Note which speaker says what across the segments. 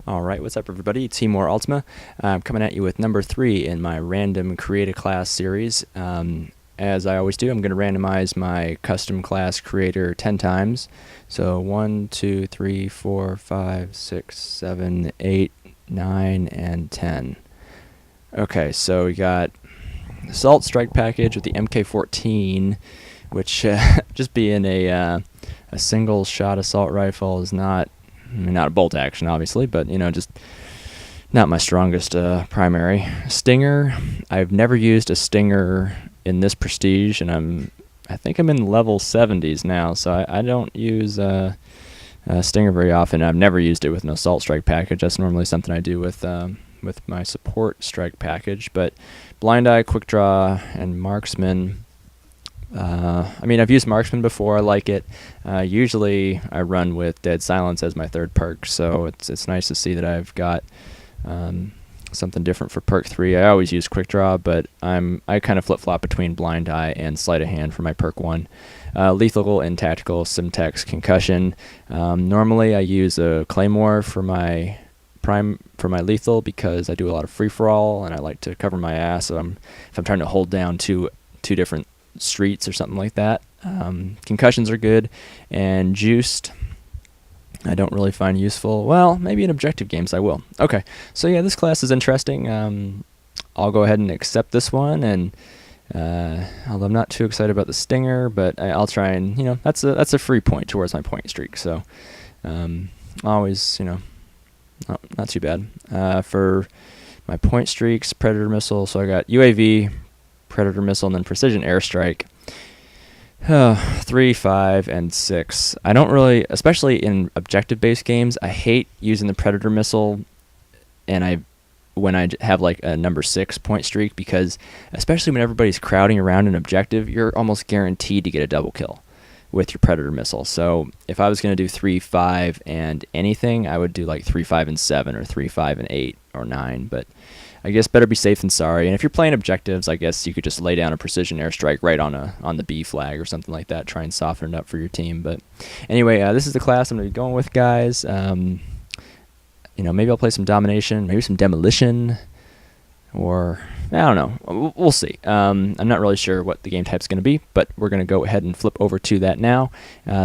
Speaker 1: Alright, what's up everybody? Timor Ultima. I'm coming at you with number 3 in my random create a class series. As I always do, I'm going to randomize my custom class creator 10 times. So 1, 2, 3, 4, 5, 6, 7, 8, 9, and 10. Okay, so we got Assault Strike Package with the MK14, which just being a single shot assault rifle is not, I mean, not a bolt action, obviously, but, just not my strongest primary. Stinger, I've never used a Stinger in this prestige, and I think I'm in level 70s now, so I don't use Stinger very often. I've never used it with an Assault Strike package. That's normally something I do with my support strike package, but Blind Eye, Quick Draw, and Marksman. I've used Marksman before. I like it. Usually I run with Dead Silence as my third perk, so it's nice to see that I've got something different for perk 3. I always use Quick Draw, but I kind of flip-flop between Blind Eye and Sleight of Hand for my perk 1. Lethal and Tactical, Simtex, Concussion. Normally I use a Claymore for my lethal because I do a lot of free-for-all and I like to cover my ass. So if I'm trying to hold down two different streets or something like that. Concussions are good, and Juiced I don't really find useful. Well, maybe in objective games I will. Okay, so yeah, this class is interesting. I'll go ahead and accept this one, and although I'm not too excited about the Stinger, but I'll try and, that's a free point towards my point streak, so always, not too bad. For my point streaks, Predator Missile, so I got UAV, Predator Missile, and then Precision Airstrike. 3, 5, and 6. I don't really, especially in objective-based games, I hate using the Predator Missile when I have like a number 6 point streak, because especially when everybody's crowding around an objective, you're almost guaranteed to get a double kill with your Predator Missile. So if I was going to do 3, 5, and anything, I would do like 3, 5, and 7, or 3, 5, and 8, or 9, but I guess better be safe than sorry. And if you're playing objectives, I guess you could just lay down a precision airstrike right on the B flag or something like that. Try and soften it up for your team. But anyway, this is the class I'm going to be going with, guys. Maybe I'll play some domination, maybe some demolition, or I don't know. We'll see. I'm not really sure what the game type's going to be, but we're going to go ahead and flip over to that now.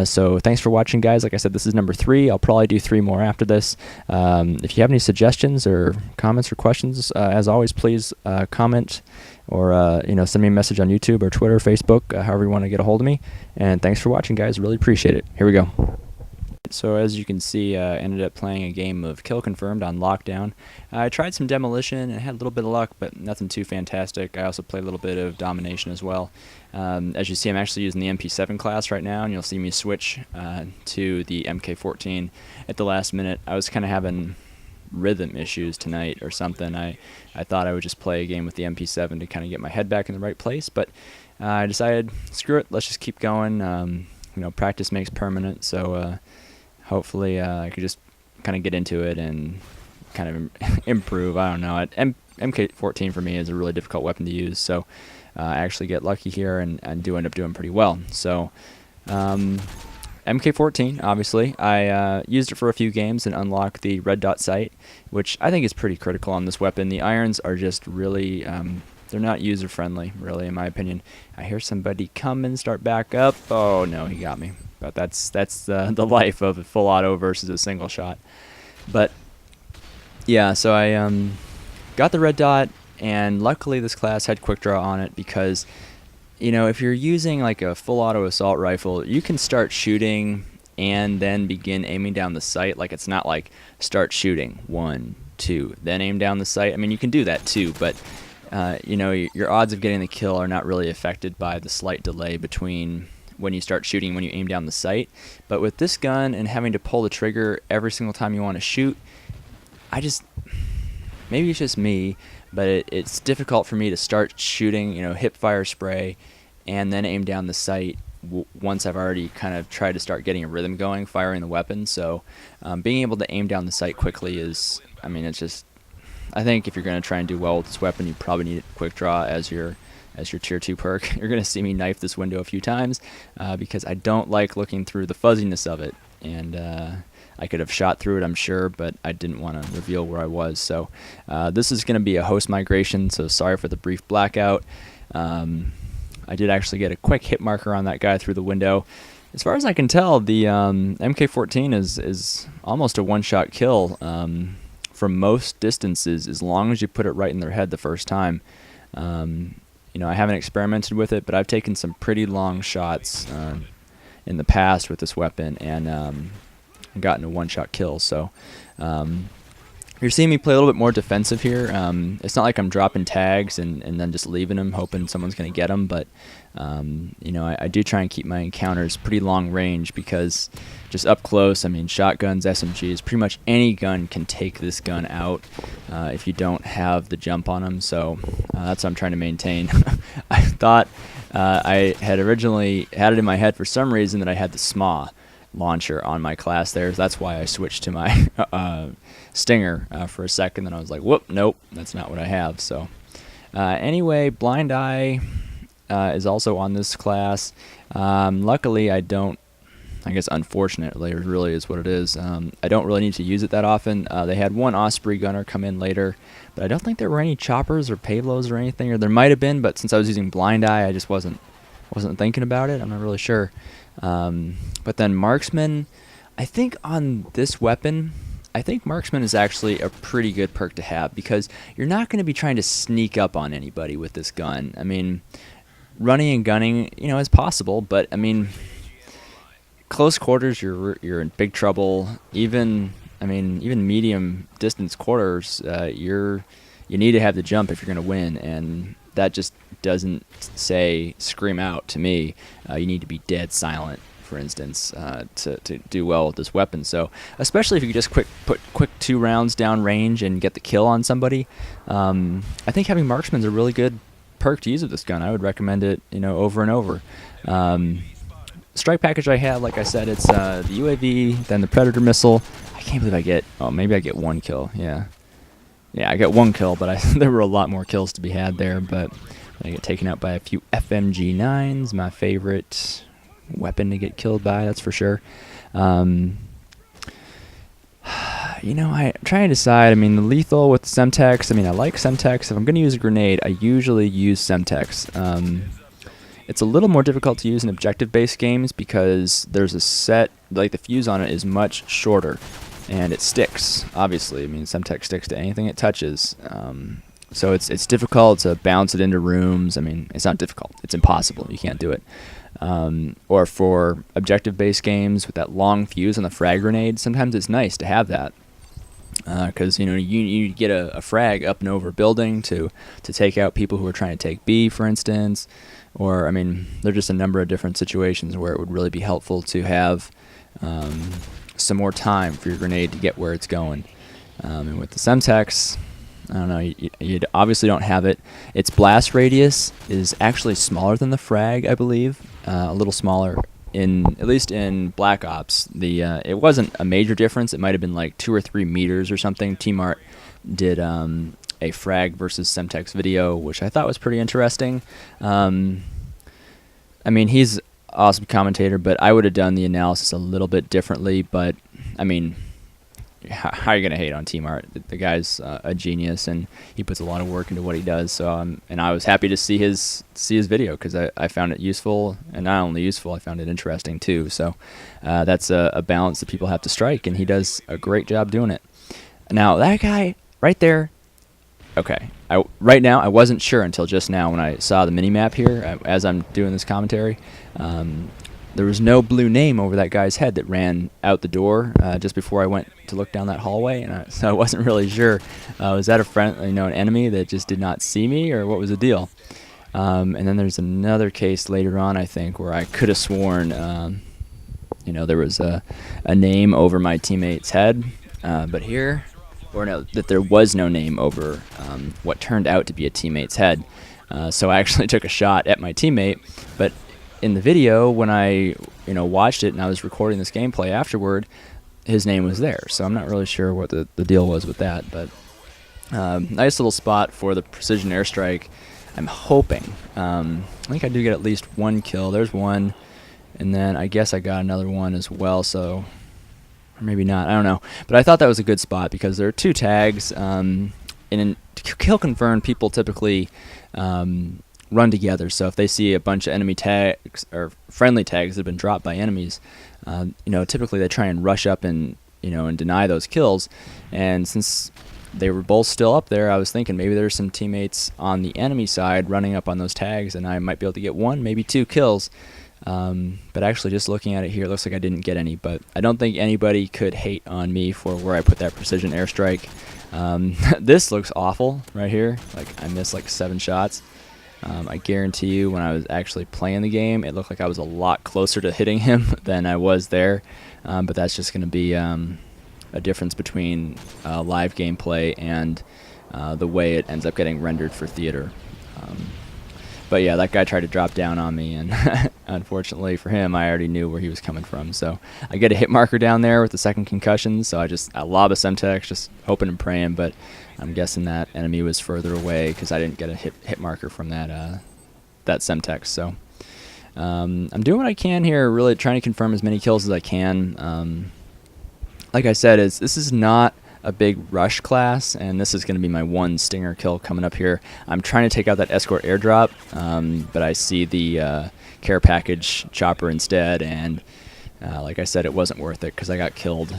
Speaker 1: So thanks for watching, guys. Like I said, this is number 3. I'll probably do 3 more after this. If you have any suggestions or comments or questions, as always, please comment or send me a message on YouTube or Twitter, Facebook, however you want to get a hold of me. And thanks for watching, guys. Really appreciate it. Here we go. So as you can see, I ended up playing a game of Kill Confirmed on Lockdown. I tried some Demolition and had a little bit of luck, but nothing too fantastic. I also played a little bit of Domination as well. As you see, I'm actually using the MP7 class right now, and you'll see me switch to the MK14 at the last minute. I was kind of having rhythm issues tonight or something. I thought I would just play a game with the MP7 to kind of get my head back in the right place, but I decided, screw it, let's just keep going. Practice makes permanent, so hopefully I could just kind of get into it and kind of improve. I don't know. MK14 for me is a really difficult weapon to use, so I actually get lucky here and do end up doing pretty well. So MK14, obviously, I used it for a few games and unlocked the red dot sight, which I think is pretty critical on this weapon. The irons are just really, they're not user-friendly, really, in my opinion. I hear somebody come and start back up. Oh, no, he got me. But that's the life of a full auto versus a single shot. But yeah, so I got the red dot, and luckily this class had quick draw on it because, if you're using like a full auto assault rifle, you can start shooting and then begin aiming down the sight. Like, it's not like start shooting 1, 2, then aim down the sight. I mean, you can do that too, but your odds of getting the kill are not really affected by the slight delay between when you start shooting and when you aim down the sight. But with this gun and having to pull the trigger every single time you want to shoot, maybe it's just me, but it's difficult for me to start shooting, hip fire spray, and then aim down the sight once I've already kind of tried to start getting a rhythm going, firing the weapon. So being able to aim down the sight quickly is, it's just, I think if you're going to try and do well with this weapon, you probably need quick draw as your as your tier 2 perk. You're going to see me knife this window a few times because I don't like looking through the fuzziness of it. And I could have shot through it, I'm sure, but I didn't want to reveal where I was. So this is going to be a host migration, so sorry for the brief blackout. I did actually get a quick hit marker on that guy through the window. As far as I can tell, the MK14 is almost a one-shot kill from most distances, as long as you put it right in their head the first time. You know, I haven't experimented with it, but I've taken some pretty long shots in the past with this weapon and gotten a one-shot kill. So you're seeing me play a little bit more defensive here. It's not like I'm dropping tags and then just leaving them, hoping someone's going to get them, but you know, I do try and keep my encounters pretty long range, because just up close, I mean, shotguns, SMGs, pretty much any gun can take this gun out if you don't have the jump on them. So that's what I'm trying to maintain. I thought I had originally had it in my head for some reason that I had the SMA launcher on my class there. That's why I switched to my Stinger for a second. Then I was like, whoop, nope, that's not what I have. So anyway, Blind Eye is also on this class. Luckily, I don't, I guess unfortunately, it really is what it is. I don't really need to use it that often. They had one Osprey gunner come in later, but I don't think there were any choppers or Pavlos or anything, or there might have been, but since I was using Blind Eye, I just wasn't thinking about it. I'm not really sure. But then Marksman, I think on this weapon, I think Marksman is actually a pretty good perk to have, because you're not going to be trying to sneak up on anybody with this gun. I mean, running and gunning, you know, is possible, but I mean, close quarters, you're in big trouble. Even medium distance quarters, you need to have the jump if you're going to win, and that just doesn't scream out to me. You need to be dead silent, for instance, to do well with this weapon. So especially if you just put quick 2 rounds down range and get the kill on somebody, I think having Marksman's a really good perk to use with this gun. I would recommend it, you know, over and over. Strike package I have, like I said, it's the UAV, then the Predator missile. I can't believe maybe I get 1 kill. Yeah, I got 1 kill, but there were a lot more kills to be had there. But I get taken out by a few FMG9s, my favorite weapon to get killed by, that's for sure. You know, I'm trying to decide. I mean, the lethal with Semtex, I mean, I like Semtex. If I'm going to use a grenade, I usually use Semtex. It's a little more difficult to use in objective-based games because there's a set, like the fuse on it is much shorter, and it sticks, obviously. I mean, Semtex sticks to anything it touches. So it's difficult to bounce it into rooms. I mean, it's not difficult. It's impossible. You can't do it. Or for objective-based games with that long fuse on the frag grenade, sometimes it's nice to have that. Because, you know, you get a frag up and over a building to take out people who are trying to take B, for instance. Or, I mean, there are just a number of different situations where it would really be helpful to have some more time for your grenade to get where it's going. And with the Semtex, I don't know, you obviously don't have it. Its blast radius is actually smaller than the frag, I believe. A little smaller, at least in Black Ops. It wasn't a major difference. It might have been like 2 or 3 meters or something. T-Mart did a frag versus Semtex video, which I thought was pretty interesting. I mean, he's an awesome commentator, but I would have done the analysis a little bit differently. But, I mean, how are you going to hate on T-Mart? The guy's a genius, and he puts a lot of work into what he does. So, and I was happy to see his video because I found it useful, and not only useful, I found it interesting too. So that's a balance that people have to strike, and he does a great job doing it. Now, that guy right there, okay. Right now, I wasn't sure until just now when I saw the mini-map here as I'm doing this commentary. There was no blue name over that guy's head that ran out the door just before I went to look down that hallway, and so I wasn't really sure. Was that a friend, an enemy that just did not see me, or what was the deal? And then there's another case later on, I think, where I could have sworn, there was a name over my teammate's head, but here, that there was no name over what turned out to be a teammate's head. So I actually took a shot at my teammate, but in the video, when I watched it and I was recording this gameplay afterward, his name was there. So I'm not really sure what the deal was with that, but nice little spot for the precision airstrike. I'm hoping. I think I do get at least one kill. There's one, and then I guess I got another one as well, so... Or maybe not, I don't know. But I thought that was a good spot because there are 2 tags. And in kill confirmed, people typically run together. So if they see a bunch of enemy tags or friendly tags that have been dropped by enemies, typically they try and rush up and and deny those kills. And since they were both still up there, I was thinking maybe there's some teammates on the enemy side running up on those tags, and I might be able to get 1, maybe 2 kills. But actually, just looking at it here, it looks like I didn't get any. But I don't think anybody could hate on me for where I put that precision airstrike. This looks awful right here. Like, I missed like 7 shots. I guarantee you when I was actually playing the game, it looked like I was a lot closer to hitting him than I was there. But that's just going to be a difference between live gameplay and the way it ends up getting rendered for theater. But yeah, that guy tried to drop down on me, and unfortunately for him, I already knew where he was coming from. So I get a hit marker down there with the 2nd concussion, so I lob a Semtex, just hoping and praying, but I'm guessing that enemy was further away because I didn't get a hit marker from that Semtex. So I'm doing what I can here, really trying to confirm as many kills as I can. Like I said, this is not a big rush class, and this is going to be my 1 stinger kill coming up here. I'm trying to take out that escort airdrop, but I see the care package chopper instead, and like I said, it wasn't worth it because I got killed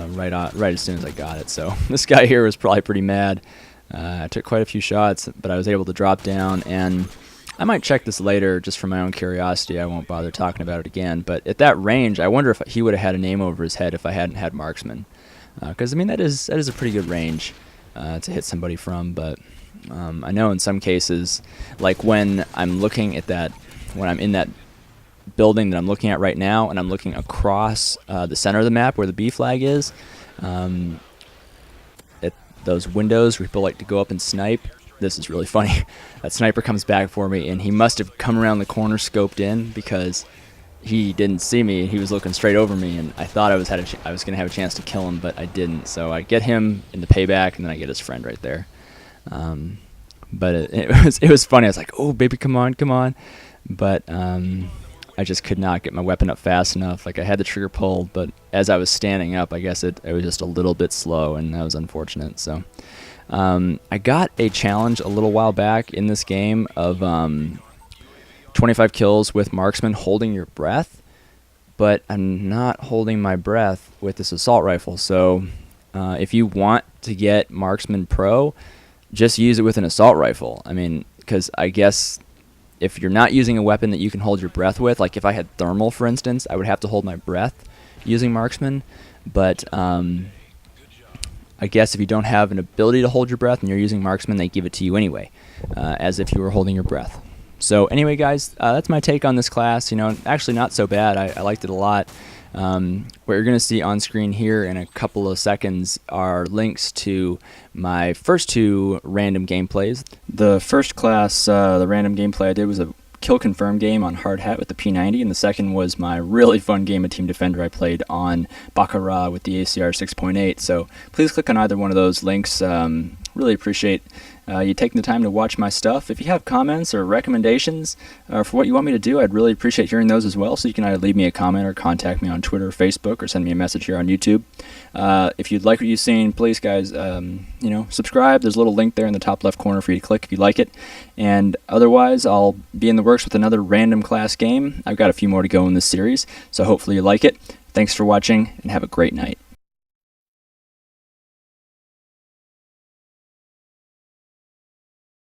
Speaker 1: right as soon as I got it. So this guy here was probably pretty mad. I took quite a few shots, but I was able to drop down, and I might check this later just for my own curiosity. I won't bother talking about it again, but at that range, I wonder if he would have had a name over his head if I hadn't had marksman. Because I mean that is a pretty good range to hit somebody from, but I know in some cases, like when I'm looking at that, when I'm in that building that I'm looking at right now, and I'm looking across the center of the map where the B flag is, at those windows where people like to go up and snipe. This is really funny. That sniper comes back for me, and he must have come around the corner, scoped in, because he didn't see me. He was looking straight over me, and I thought I was going to have a chance to kill him, but I didn't. So I get him in the payback, and then I get his friend right there. But it was funny. I was like, "Oh, baby, come on, come on!" But I just could not get my weapon up fast enough. Like I had the trigger pulled, but as I was standing up, I guess it was just a little bit slow, and that was unfortunate. So I got a challenge a little while back in this game of 25 kills with marksman holding your breath, but I'm not holding my breath with this assault rifle. So if you want to get marksman pro, just use it with an assault rifle. I mean, because I guess if you're not using a weapon that you can hold your breath with, like if I had thermal, for instance, I would have to hold my breath using marksman. But I guess if you don't have an ability to hold your breath and you're using marksman, they give it to you anyway, as if you were holding your breath. So anyway, guys, that's my take on this class. Actually not so bad. I liked it a lot. What you're going to see on screen here in a couple of seconds are links to my first 2 random gameplays. The first class, the random gameplay I did was a kill confirm game on hard hat with the P90, and the second was my really fun game of Team Defender I played on Baccarat with the ACR 6.8. So please click on either one of those links. Really appreciate you taking the time to watch my stuff. If you have comments or recommendations for what you want me to do, I'd really appreciate hearing those as well. So you can either leave me a comment or contact me on Twitter or Facebook, or send me a message here on YouTube. If you'd like what you've seen, please, guys, subscribe. There's a little link there in the top left corner for you to click if you like it. And otherwise, I'll be in the works with another random class game. I've got a few more to go in this series, so hopefully you like it. Thanks for watching, and have a great night.